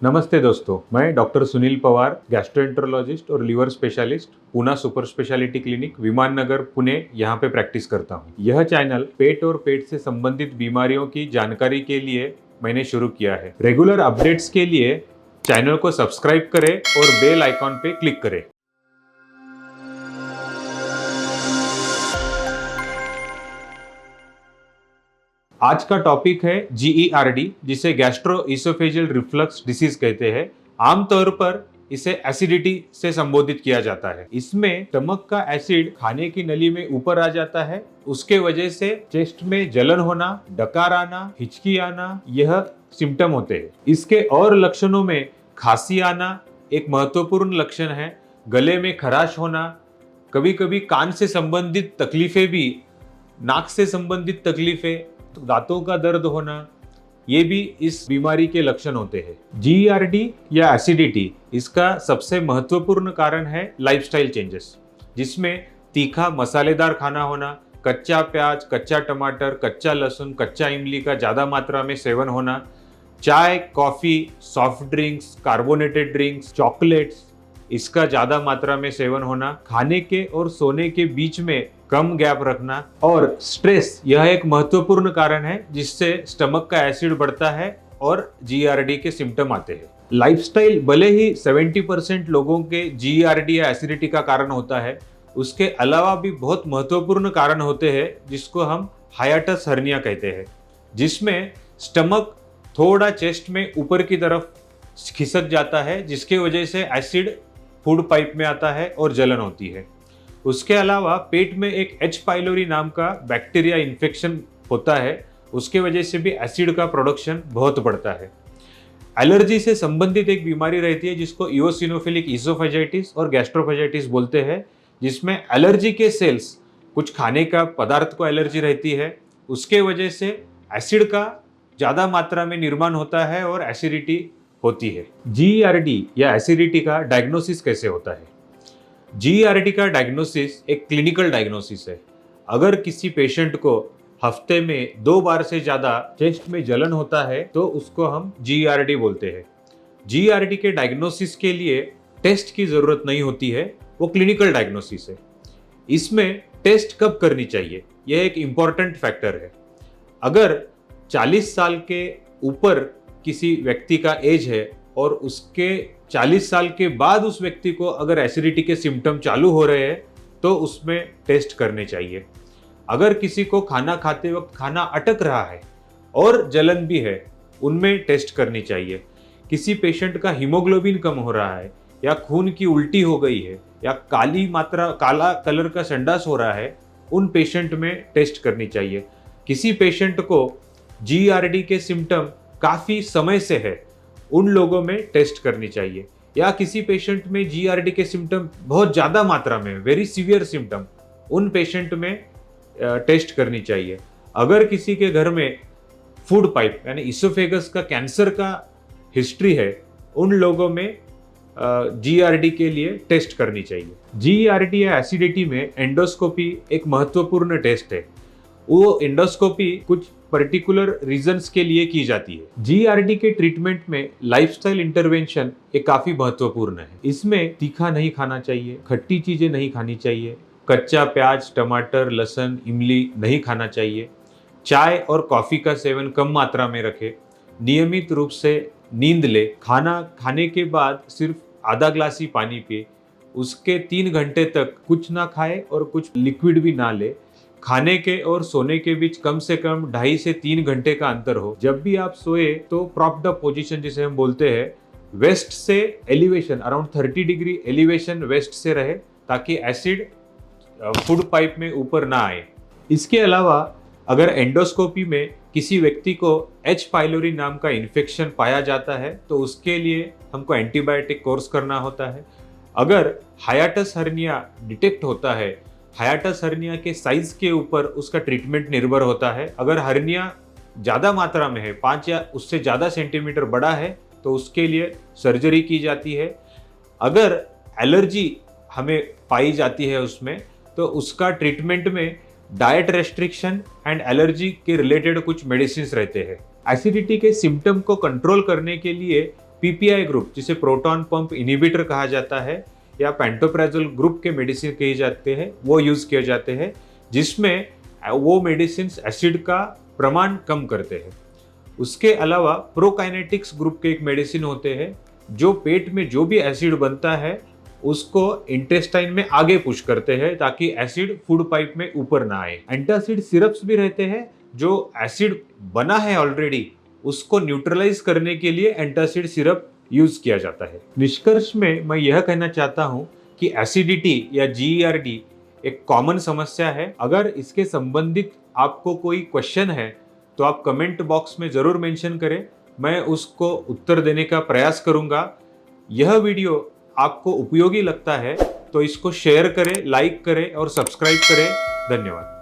नमस्ते दोस्तों, मैं डॉक्टर सुनील पवार, गैस्ट्रोएंटरोलॉजिस्ट और liver specialist, Poona super speciality clinic, Viman Nagar, Pune यहाँ पे प्रैक्टिस करता हूँ। यह चैनल पेट और पेट से संबंधित बीमारियों की जानकारी के लिए मैंने शुरू किया है। रेगुलर अपडेट्स के लिए चैनल को सब्सक्राइब करें और बेल आइकॉन पे क्लिक करें। आज का टॉपिक है GERD, जिसे गैस्ट्रो इसोफेजियल रिफ्लक्स डिसीज कहते हैं। आमतौर पर इसे एसिडिटी से संबोधित किया जाता है। इसमें स्टमक का एसिड खाने की नली में ऊपर आ जाता है। उसके वजह से चेस्ट में जलन होना, डकार आना, हिचकी आना, यह सिम्टम होते हैं। इसके और लक्षणों में खांसी आना एक महत्वपूर्ण लक्षण है। गले में खराश होना, कभी कभी कान से संबंधित तकलीफें भी, नाक से संबंधित तकलीफें, तो दांतों का दर्द होना, ये भी इस बीमारी के लक्षण होते हैं। GERD या एसिडिटी, इसका सबसे महत्वपूर्ण कारण है लाइफस्टाइल चेंजेस, जिसमें तीखा मसालेदार खाना होना, कच्चा प्याज, कच्चा टमाटर, कच्चा लहसुन, कच्चा इमली का ज़्यादा मात्रा में सेवन होना, चाय, coffee, soft drinks, carbonated drinks, chocolates, इसका ज़्यादा मात्रा में सेवन होना, खाने के और सोने के बीच में कम गैप रखना, और स्ट्रेस, यह एक महत्वपूर्ण कारण है जिससे स्टमक का एसिड बढ़ता है और GERD के सिम्टम आते हैं। लाइफस्टाइल भले ही 70% लोगों के GERD या एसिडिटी का कारण होता है, उसके अलावा भी बहुत महत्वपूर्ण कारण होते हैं जिसको हम हाइएटस हर्निया कहते हैं, जिसमें स्टमक थोड़ा चेस्ट में ऊपर की तरफ खिसक जाता है, जिसके वजह से एसिड फूड पाइप में आता है और जलन होती है। उसके अलावा पेट में एक H. पाइलोरी नाम का बैक्टीरिया इन्फेक्शन होता है, उसके वजह से भी एसिड का प्रोडक्शन बहुत बढ़ता है। एलर्जी से संबंधित एक बीमारी रहती है जिसको इओसिनोफिलिक इसोफेजाइटिस और गैस्ट्रोफेजाइटिस बोलते हैं, जिसमें एलर्जी के सेल्स, कुछ खाने का पदार्थ को एलर्जी रहती है, उसके वजह से एसिड का ज़्यादा मात्रा में निर्माण होता है और एसिडिटी होती है। GERD या एसिडिटी का डायग्नोसिस कैसे होता है? GERD का डायग्नोसिस एक क्लिनिकल डायग्नोसिस है। अगर किसी पेशेंट को हफ्ते में 2 बार से ज़्यादा चेस्ट में जलन होता है तो उसको हम GERD बोलते हैं। GERD के डायग्नोसिस के लिए टेस्ट की ज़रूरत नहीं होती है, वो क्लिनिकल डायग्नोसिस है। इसमें टेस्ट कब करनी चाहिए, यह एक इम्पॉर्टेंट फैक्टर है। अगर 40 साल के ऊपर किसी व्यक्ति का एज है और उसके 40 साल के बाद उस व्यक्ति को अगर एसिडिटी के सिम्टम चालू हो रहे हैं तो उसमें टेस्ट करने चाहिए। अगर किसी को खाना खाते वक्त खाना अटक रहा है और जलन भी है, उनमें टेस्ट करनी चाहिए। किसी पेशेंट का हीमोग्लोबिन कम हो रहा है या खून की उल्टी हो गई है या काला कलर का संडास हो रहा है, उन पेशेंट में टेस्ट करनी चाहिए। किसी पेशेंट को GERD के सिम्टम काफ़ी समय से है, उन लोगों में टेस्ट करनी चाहिए। या किसी पेशेंट में GERD के सिम्टम बहुत ज़्यादा मात्रा में, वेरी सीवियर सिम्टम, उन पेशेंट में टेस्ट करनी चाहिए। अगर किसी के घर में फूड पाइप यानी इसोफेगस का कैंसर का हिस्ट्री है, उन लोगों में GERD के लिए टेस्ट करनी चाहिए। GERD या एसिडिटी में एंडोस्कोपी एक महत्वपूर्ण टेस्ट है। वो एंडोस्कोपी कुछ पर्टिकुलर रीजंस के लिए की जाती है। GERD के ट्रीटमेंट में लाइफस्टाइल इंटरवेंशन ये काफ़ी महत्वपूर्ण है। इसमें तीखा नहीं खाना चाहिए, खट्टी चीज़ें नहीं खानी चाहिए, कच्चा प्याज, टमाटर, लहसुन, इमली नहीं खाना चाहिए, चाय और कॉफ़ी का सेवन कम मात्रा में रखें, नियमित रूप से नींद ले, खाना खाने के बाद सिर्फ आधा ग्लास ही पानी पिए, उसके 3 घंटे तक कुछ ना खाए और कुछ लिक्विड भी ना ले, खाने के और सोने के बीच कम से कम 2.5 से 3 घंटे का अंतर हो। जब भी आप सोए तो प्रॉप्ड अप पोजीशन जिसे हम बोलते हैं, वेस्ट से elevation around 30 degree elevation west से रहे, ताकि एसिड फूड पाइप में ऊपर ना आए। इसके अलावा अगर एंडोस्कोपी में किसी व्यक्ति को H. पाइलोरी नाम का इन्फेक्शन पाया जाता है तो उसके लिए हमको एंटीबायोटिक कोर्स करना होता है। अगर हाइएटस हर्निया डिटेक्ट होता है, हाइएटस हर्निया के साइज के ऊपर उसका ट्रीटमेंट निर्भर होता है। अगर हर्निया ज़्यादा मात्रा में है, 5 या उससे ज़्यादा सेंटीमीटर बड़ा है, तो उसके लिए सर्जरी की जाती है। अगर एलर्जी हमें पाई जाती है उसमें, तो उसका ट्रीटमेंट में डाइट रेस्ट्रिक्शन एंड एलर्जी के रिलेटेड कुछ मेडिसिन रहते हैं। एसिडिटी के सिम्टम को कंट्रोल करने के लिए पीपीआई ग्रुप जिसे प्रोटॉन पंप इनहिबिटर कहा जाता है या पेंटोप्राजोल ग्रुप के मेडिसिन कहे जाते हैं, वो यूज किए जाते हैं, जिसमें वो मेडिसिन एसिड का प्रमाण कम करते हैं। उसके अलावा प्रोकाइनेटिक्स ग्रुप के एक मेडिसिन होते हैं जो पेट में जो भी एसिड बनता है उसको इंटेस्टाइन में आगे पुश करते हैं ताकि एसिड फूड पाइप में ऊपर ना आए। एंटासिड सिरप्स भी रहते हैं जो एसिड बना है ऑलरेडी उसको न्यूट्रलाइज करने के लिए एंटासिड सिरप यूज किया जाता है। निष्कर्ष में मैं यह कहना चाहता हूँ कि एसिडिटी या जीईआरडी एक कॉमन समस्या है। अगर इसके संबंधित आपको कोई क्वेश्चन है तो आप कमेंट बॉक्स में जरूर मेंशन करें, मैं उसको उत्तर देने का प्रयास करूंगा। यह वीडियो आपको उपयोगी लगता है तो इसको शेयर करें, लाइक करें और सब्सक्राइब करें। धन्यवाद।